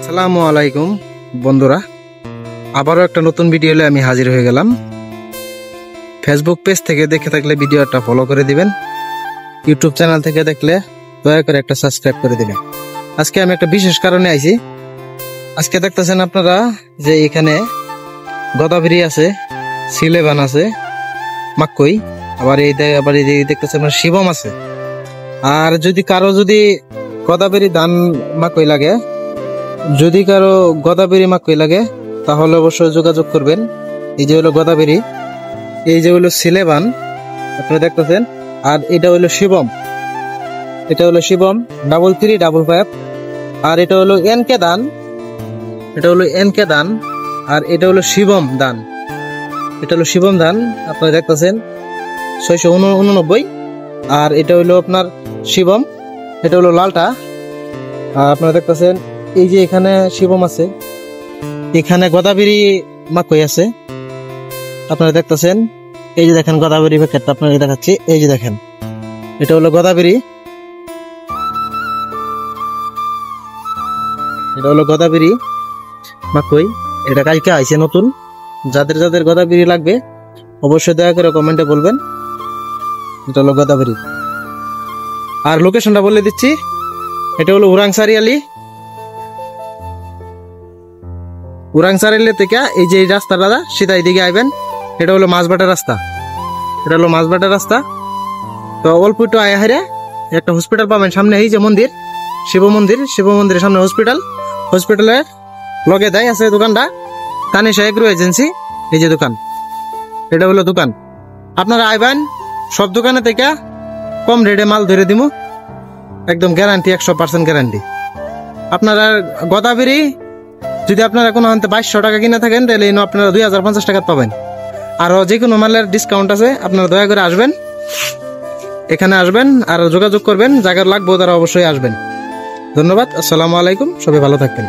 আসসালামু আলাইকুম বন্ধুরা, আবারও একটা নতুন ভিডিও নিয়ে আমি হাজির হয়ে গেলাম। ফেসবুক পেজ থেকে দেখে থাকলে ভিডিওটা ফলো করে দিবেন, ইউটিউব চ্যানেল থেকে দেখলে দয়া করে একটা সাবস্ক্রাইব করে দিবেন। আজকে আমি একটা বিশেষ কারণে আইছি। আজকে দেখতেছেন আপনারা যে এখানে গদাবরি আছে, সিলেবান আছে, মাক্কই, আবার এই দেখতেছেন শিবম আছে। আর যদি কারো গদাবরি ধান মাক্কই লাগে, যদি কারো গদাবরি মাক্কই লাগে তাহলে অবশ্যই যোগাযোগ করবেন। এই যে হলো গদাবরি, এই যে হলো সিলেবান আপনারা দেখতেছেন, আর এটা হলো শিবম। এটা হলো শিবম 3355, আর এটা হলো এনকে ধান, এটা হলো এনকে ধান, আর এটা হলো শিবম ধান। এটা হলো শিবম ধান আপনারা দেখতেছেন 689, আর এটা হলো আপনার শিবম, এটা হলো লালটা। আর আপনারা দেখতেছেন এই যে এখানে শিবম আছে, এখানে গদাবরি মাক্কই আছে আপনারা দেখতেছেন। এই যে দেখেন গদাবরি প্যাকেটটা আপনাদের দেখাচ্ছি, এই যে দেখেন এটা হলো গদাবরি, এটা হলো গদাবরি মাক্কই। এটা কালকে আইছে নতুন। যাদের যাদের গদাবরি লাগবে অবশ্যই দয়া করে কমেন্টে বলবেন। এটা হলো গদাবরি। আর লোকেশনটা বলে দিচ্ছি, এটা হলো উরাংসারিয়ালি। উরাংসারিয়ালি থেকে এই যে রাস্তাটা সিধা এইদিকে আইবেন, এটা হলো মাছবাটার রাস্তা, এটা হলো মাছবাটার রাস্তা। তো অল্প একটু আয় হারে একটা হসপিটাল পাবেন সামনে, এই যে মন্দির, শিব মন্দির, শিব মন্দিরের সামনে হসপিটাল, হসপিটালের লগে দেয় আছে দোকানটা তানিশা এগ্রো এজেন্সি। এই যে দোকান, এটা হলো দোকান। আপনারা আইবেন, সব দোকানে থেকে কম রেটে মাল ধরে দিব, একদম গ্যারান্টি, 100% গ্যারান্টি। আপনারা গদাবরি যদি আপনারা কোনো হাতে 2200 টাকা কিনে থাকেন তাহলে আপনারা 2050 টাকা পাবেন। আরো যে কোনো মালের ডিসকাউন্ট আছে, আপনারা দয়া করে আসবেন, এখানে আসবেন আর যোগাযোগ করবেন। জায়গা লাগবে তারা অবশ্যই আসবেন। ধন্যবাদ, আসসালামু আলাইকুম, সবাই ভালো থাকবেন।